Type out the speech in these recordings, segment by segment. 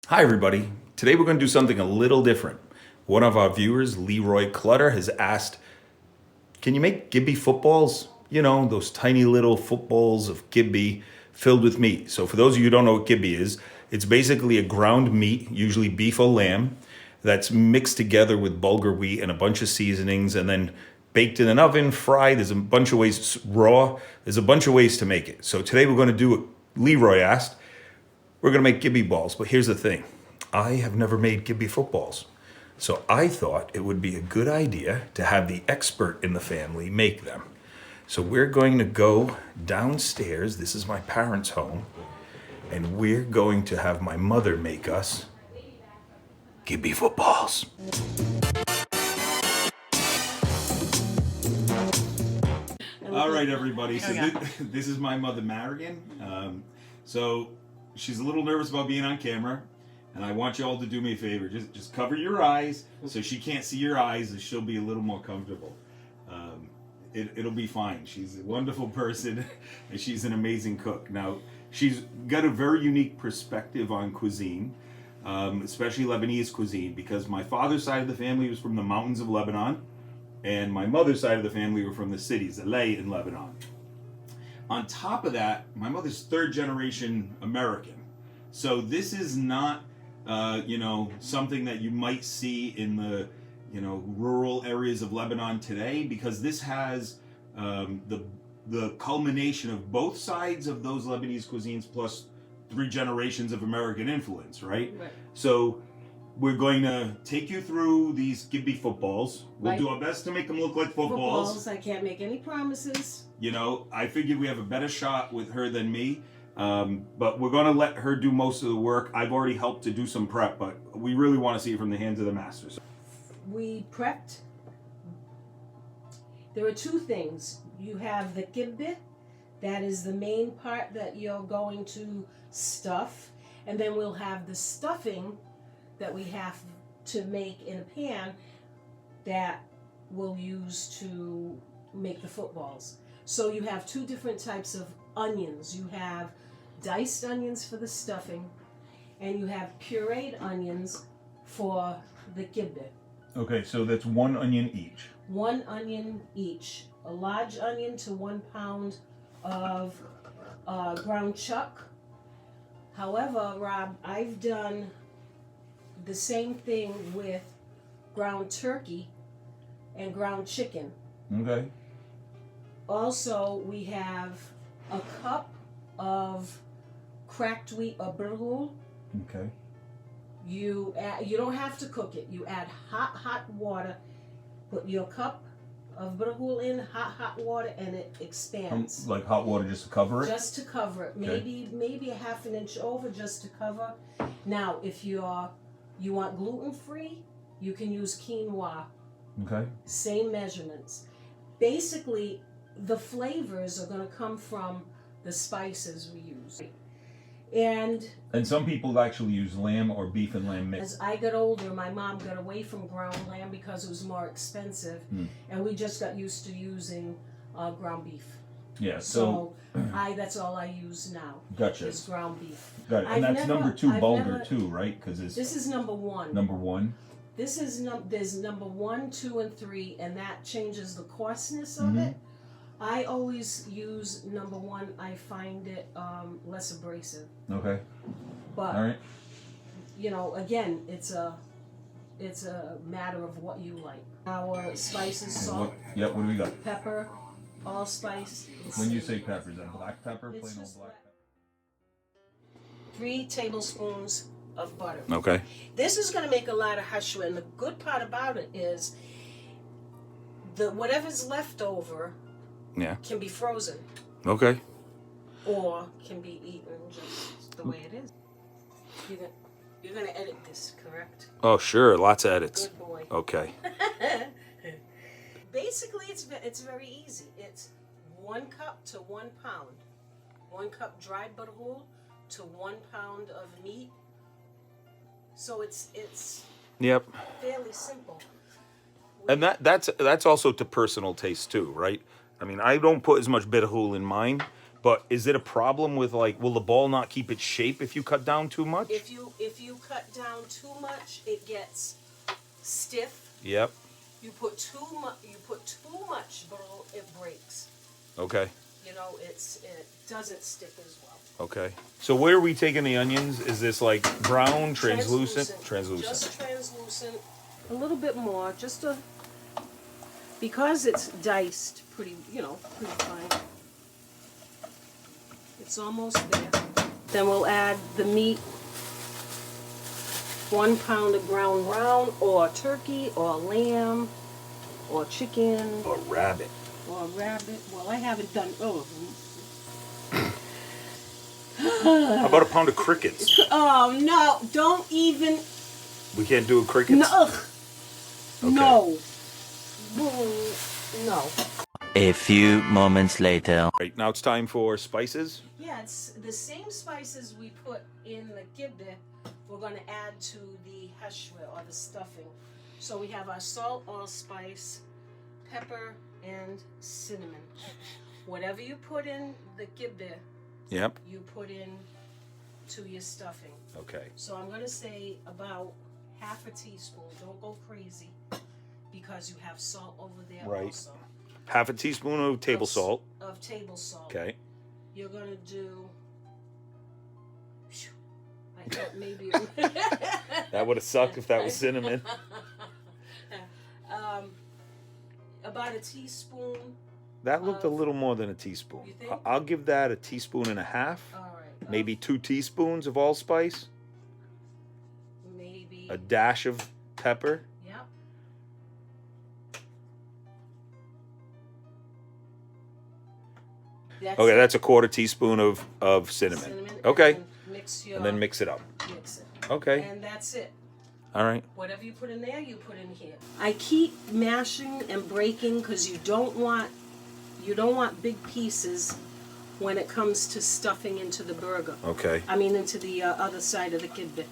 Hi everybody. Today we're going to do something a little different. One of our viewers, Leroy Clutter, has asked, can you make Kibbee footballs? You know, those tiny little footballs of Kibbee filled with meat. So for those of you who don't know what Kibbee is, it's basically a ground meat, usually beef or lamb, that's mixed together with Bulgar wheat and a bunch of seasonings and then baked in an oven, fried. There's a bunch of ways, raw. There's a bunch of ways to make it. So today we're going to do what Leroy asked. We're going to make Kibbee balls, but here's the thing. I have never made Kibbee footballs. So I thought it would be a good idea to have the expert in the family make them. So we're going to go downstairs. This is my parents' home. And we're going to have my mother make us Kibbee footballs. All right, everybody. So this is my mother, Marion. So she's a little nervous about being on camera, and I want you all to do me a favor. Just cover your eyes so she can't see your eyes, and she'll be a little more comfortable. It'll be fine. She's a wonderful person, and she's an amazing cook. Now, she's got a very unique perspective on cuisine, especially Lebanese cuisine, because my father's side of the family was from the mountains of Lebanon, and my mother's side of the family were from the cities, Alay in Lebanon. On top of that, my mother's third generation American. So this is not, something that you might see in the, rural areas of Lebanon today, because this has the culmination of both sides of those Lebanese cuisines plus 3 generations of American influence, right? So we're going to take you through these Kibbee footballs. We'll do our best to make them look like footballs. I can't make any promises. I figured we have a better shot with her than me, but we're going to let her do most of the work. I've already helped to do some prep, but we really want to see it from the hands of the masters. We prepped. There are 2 things. You have the kibbeh, that is the main part that you're going to stuff, and then we'll have the stuffing that we have to make in a pan that we'll use to make the footballs. So you have 2 different types of onions. You have diced onions for the stuffing, and you have pureed onions for the kibbeh. Okay, so that's 1 onion each. 1 onion each. A large onion to 1 pound of ground chuck. However, Rob, I've done the same thing with ground turkey and ground chicken. Okay. Also, we have a cup of cracked wheat or burghul. Okay. You don't have to cook it. You add hot water. Put your cup of burghul in hot water, and it expands. Like hot water just to cover it? Just to cover it. Okay. Maybe a half an inch over just to cover. Now, if you want gluten-free, you can use quinoa. Okay. Same measurements. Basically, the flavors are going to come from the spices we use. And some people actually use lamb or beef and lamb mix. as I got older, my mom got away from ground lamb because it was more expensive, and we just got used to using ground beef. Yeah, So that's all I use now. Gotcha. Is ground beef. Got it. And that's number 2 Bulgar too, right? Because This is number 1. Number 1. This is there's number 1, 2, and 3, and that changes the coarseness of it. I always use number 1. I find it less abrasive. Okay. But all right. Again, it's a matter of what you like. Our spices: salt. What do we got? Pepper, allspice. When you say pepper, is that black pepper, plain old black pepper? 3 tablespoons of butter. Okay. This is going to make a lot of hashwa, and the good part about it is whatever's left over can be frozen. Okay. Or can be eaten just the way it is. You're going to edit this, correct? Oh, sure. Lots of edits. Good boy. Okay. Basically, it's very easy. It's 1 cup to 1 pound. 1 cup dried burghul to 1 pound of meat. So it's fairly simple. And that's also to personal taste too, right? I mean, I don't put as much burghul in mine But is it a problem with like, will the ball not keep its shape if you cut down too much? If you cut down too much, it gets stiff. Yep. You put too much, it breaks. Okay. You know, it doesn't stick as well. Okay. So where are we taking the onions? Is this like brown, translucent? Translucent. Just translucent. A little bit more, because it's diced pretty fine. It's almost there. Then we'll add the meat. 1 pound of ground round, or turkey, or lamb, or chicken. Or rabbit. Well, I haven't done. How about a pound of crickets? Oh no! Don't even. We can't do crickets. No. Ugh. Okay. No. No. A few moments later. Right, now it's time for spices. Yeah, it's the same spices we put in the kibbeh. We're going to add to the hashwe, or the stuffing. So we have our salt, allspice, pepper, and cinnamon. Whatever you put in the kibbeh, Yep. you put in to your stuffing. Okay. So I'm going to say about half a teaspoon. Don't go crazy, because you have salt over there also. Half a teaspoon of table salt. Of table salt. Okay. You're going to do... I thought maybe... That would have sucked if that was cinnamon. About a teaspoon. That looked a little more than a teaspoon. You think? I'll give that a teaspoon and a half. All right. Maybe 2 teaspoons of allspice. Maybe. A dash of pepper. Yep. Okay, that's a 1/4 teaspoon of cinnamon. Okay. And then mix it up. Mix it. Okay. And that's it. All right. Whatever you put in there, you put in here. I keep mashing and breaking because you don't want big pieces when it comes to stuffing into the burger. Okay. I mean, into the other side of the kibbeh.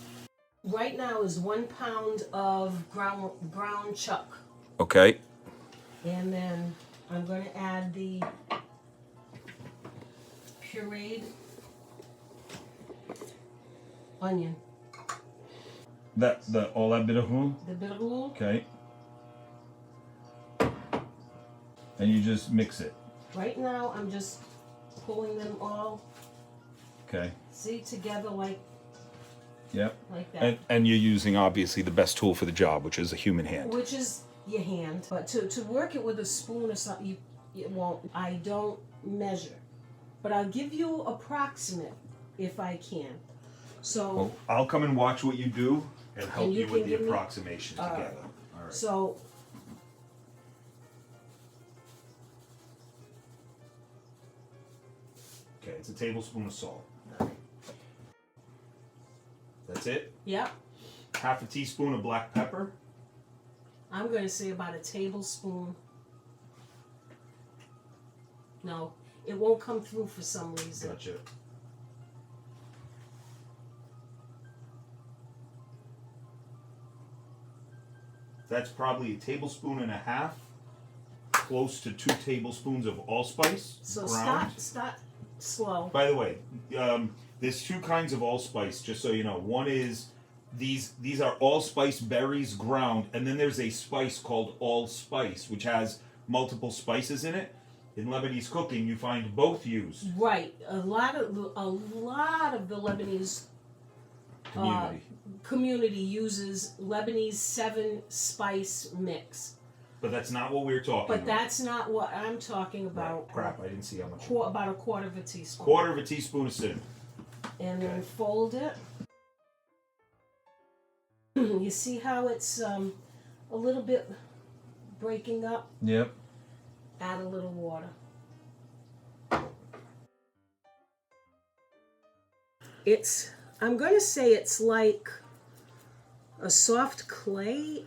Right now is 1 pound of ground chuck. Okay. And then I'm going to add the pureed onion. All that bit of who? The bitterroot. Okay. And you just mix it. Right now, I'm just pulling them all. Okay. See, together like Yep. that. And you're using obviously the best tool for the job, which is a human hand. Which is your hand. But to work it with a spoon or something, it won't. I don't measure. But I'll give you approximate if I can. So. Well, I'll come and watch what you do and help you with the give me- approximation together. All right. So. Okay, it's a tablespoon of salt. That's it? Yep. Half a teaspoon of black pepper. I'm going to say about a tablespoon. No, it won't come through for some reason. Gotcha. That's probably a tablespoon and a half, close to 2 tablespoons of allspice. So ground. start slow. By the way, there's 2 kinds of allspice, just so you know. One is these are allspice berries ground, and then there's a spice called allspice, which has multiple spices in it. In Lebanese cooking, you find both used. Right, a lot of the Lebanese community uses Lebanese 7-spice mix. But that's not what we're talking about. But that's not what I'm talking about. Right. Crap, I didn't see how much. About a 1/4 of a teaspoon. 1/4 of a teaspoon of cinnamon. And then fold it. You see how it's a little bit breaking up? Yep. Add a little water. I'm going to say it's like a soft clay.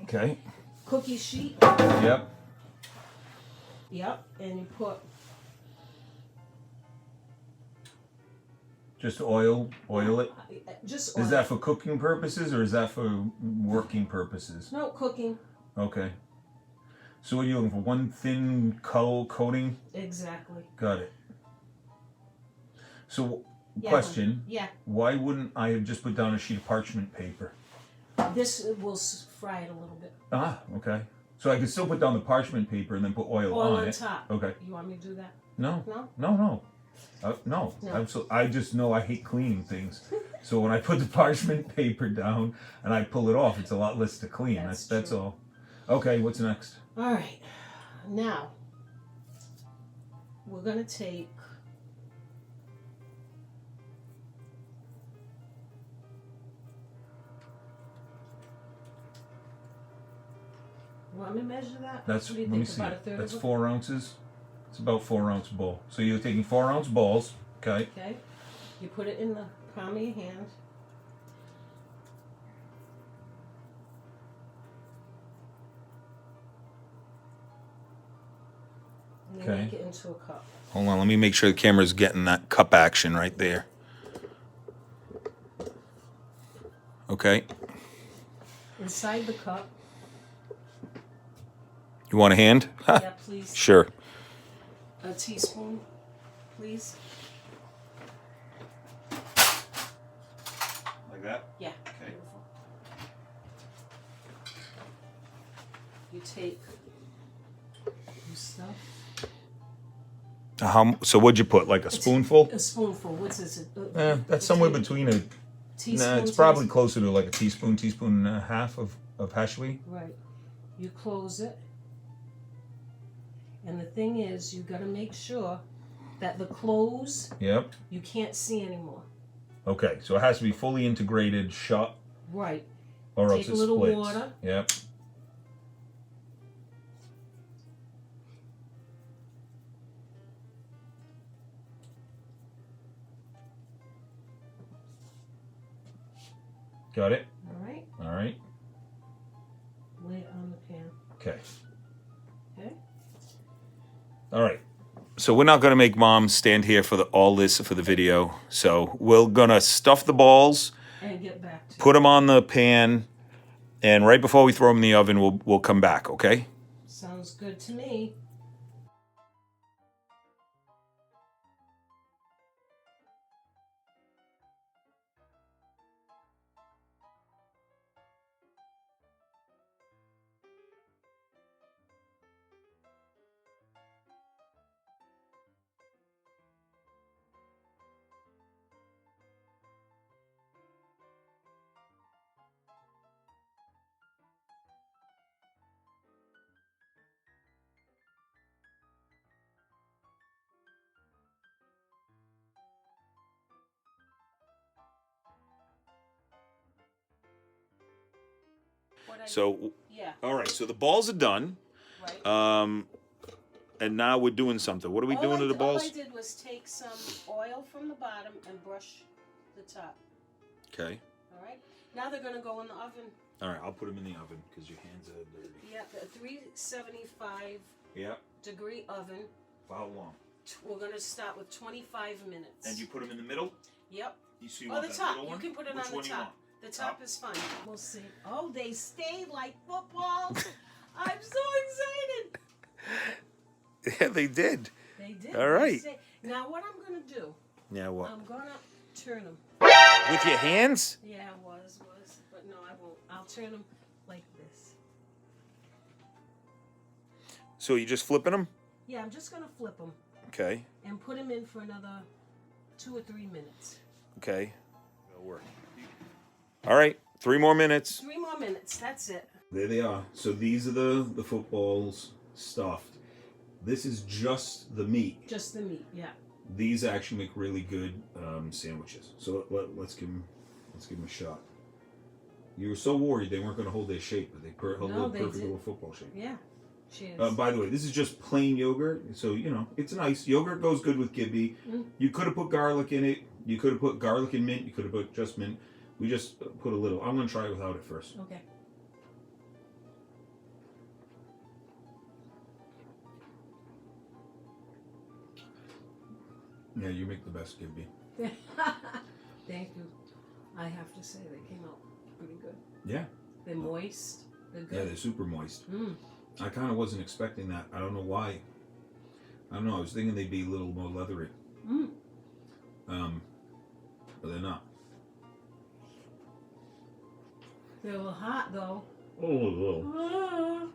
Okay. Cookie sheet. Yep. Yep, and you put Just oil it. just oil. Is that for cooking purposes or is that for working purposes? No, cooking. Okay. So what are you looking for? One thin coating? Exactly. Got it. So, Yeah, question. Yeah. Why wouldn't I have just put down a sheet of parchment paper? This will fry it a little bit. Ah, okay. So I could still put down the parchment paper and then put oil on on it. top. Okay. You want me to do that? No. No? No. No. I just know I hate cleaning things. So when I put the parchment paper down and I pull it off, it's a lot less to clean. That's true. all. Okay, what's next? All right. Now, we're going to take you want me to measure that? That's, what do you let me think, see. about a third That's of a 4 ounces. It's about 4 ounce bowl. So you're taking 4 ounce balls. Okay. Okay. You put it in the palm of your hand. And then Okay. make it into a cup. Hold on, let me make sure the camera's getting that cup action right there. Okay. Inside the cup. You want a hand? Yeah, please. Sure. A teaspoon, please. Like that? Yeah. Okay. Beautiful. You take your stuff. So what'd you put? Like a spoonful? A spoonful. What's this? That's somewhere between a. Teaspoon. Nah, it's probably closer to like a teaspoon and a half of hashwi. Right. You close it. And the thing is, you got to make sure that the close, Yep. you can't see anymore. Okay, so it has to be fully integrated, shut, Right. or Take else a it little splits. water. Yep. Got it? All right. All right. Lay it on the pan. Okay. Okay. All right. So we're not going to make Mom stand here for all this for the video. So we're going to stuff the balls, And get back to put them on the pan, and right before we throw them in the oven, we'll come back, okay? Sounds good to me. So, Yeah. all right. So the balls are done. Right. And now we're doing something. What are we doing to the balls? All I did was take some oil from the bottom and brush the top. Okay. All right. Now they're going to go in the oven. All right. I'll put them in the oven because your hands are dirty. Yeah, the 375 Yep. degree oven. For how long? We're going to start with 25 minutes. And you put them in the middle? Yep. So you Oh, want the that top. middle You one? can put it Which on the one you top. want? The top is fine. We'll see. Oh, they stayed like footballs. I'm so excited. Yeah, they did. They did. All right. Now what I'm going to do, Yeah, what? I'm going to turn them. With your hands? Yeah, it was. But no, I won't. I'll turn them like this. So you just flipping them? Yeah, I'm just going to flip them Okay. and put them in for another 2 or 3 minutes. Okay. That'll work. All right. 3 more minutes. 3 more minutes. That's it. There they are. So these are the footballs stuffed. This is just the meat. Just the meat, yeah. These actually make really good sandwiches. So let's give them a shot. You were so worried they weren't going to hold their shape, but they held No, a they perfect did. little football shape. Yeah. Cheers. By the way, this is just plain yogurt, so you know it's nice. Yogurt goes good with Kibbee. You could have put garlic in it. You could have put garlic and mint. You could have put just mint. We just put a little. I'm going to try it without it first. Okay. Yeah, you make the best Kibbee. Thank you. I have to say they came out pretty good. Yeah. They're moist. They're good. Yeah, they're super moist. I kind of wasn't expecting that. I don't know why. I don't know. I was thinking they'd be a little more leathery. Mm. But they're not. They're a little hot though. Oh.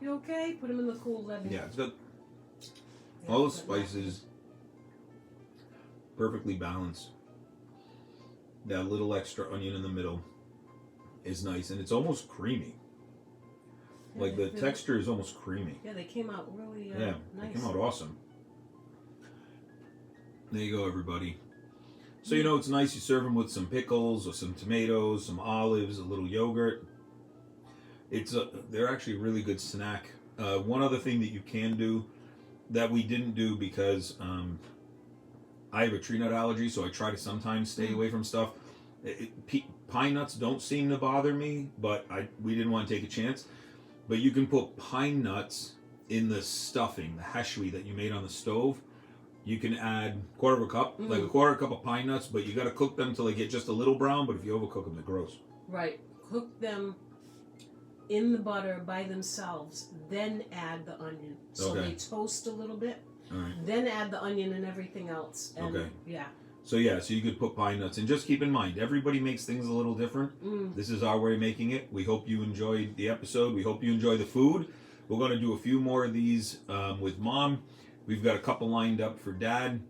You okay? Put them in the cool leather. Yeah, it's got all the spices perfectly balanced. That little extra onion in the middle is nice, and it's almost creamy. Yeah, Like the texture is almost creamy. Yeah, they came out really Yeah, nice. they came out awesome. There you go, everybody. So you know it's nice. You serve them with some pickles or some tomatoes, some olives, a little yogurt. They're actually a really good snack. One other thing that you can do that we didn't do because I have a tree nut allergy, so I try to sometimes stay away from stuff. Pine nuts don't seem to bother me, but we didn't want to take a chance. But you can put pine nuts in the stuffing, the hashwi that you made on the stove. You can add quarter of a cup, like a quarter cup of pine nuts, but you got to cook them till they get just a little brown. But if you overcook them, they're gross. Right. Cook them in the butter by themselves, then add the onion. So Okay. they toast a little bit. All right. Then add the onion and everything else. And Okay. Yeah. So you could put pine nuts, and just keep in mind, everybody makes things a little different. This is our way of making it. We hope you enjoyed the episode. We hope you enjoy the food. We're going to do a few more of these with Mom. We've got a couple lined up for Dad.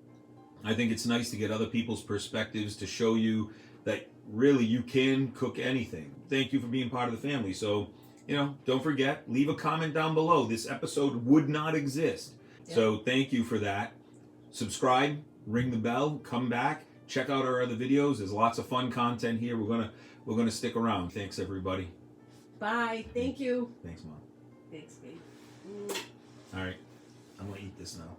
I think it's nice to get other people's perspectives to show you that really you can cook anything. Thank you for being part of the family. So, don't forget, leave a comment down below. This episode would not exist. Yeah. So thank you for that. Subscribe, ring the bell, come back, check out our other videos. There's lots of fun content here. We're gonna stick around. Thanks, everybody. Bye. Thank you. Thanks, Mom. Thanks, babe. All right, I'm gonna eat this now.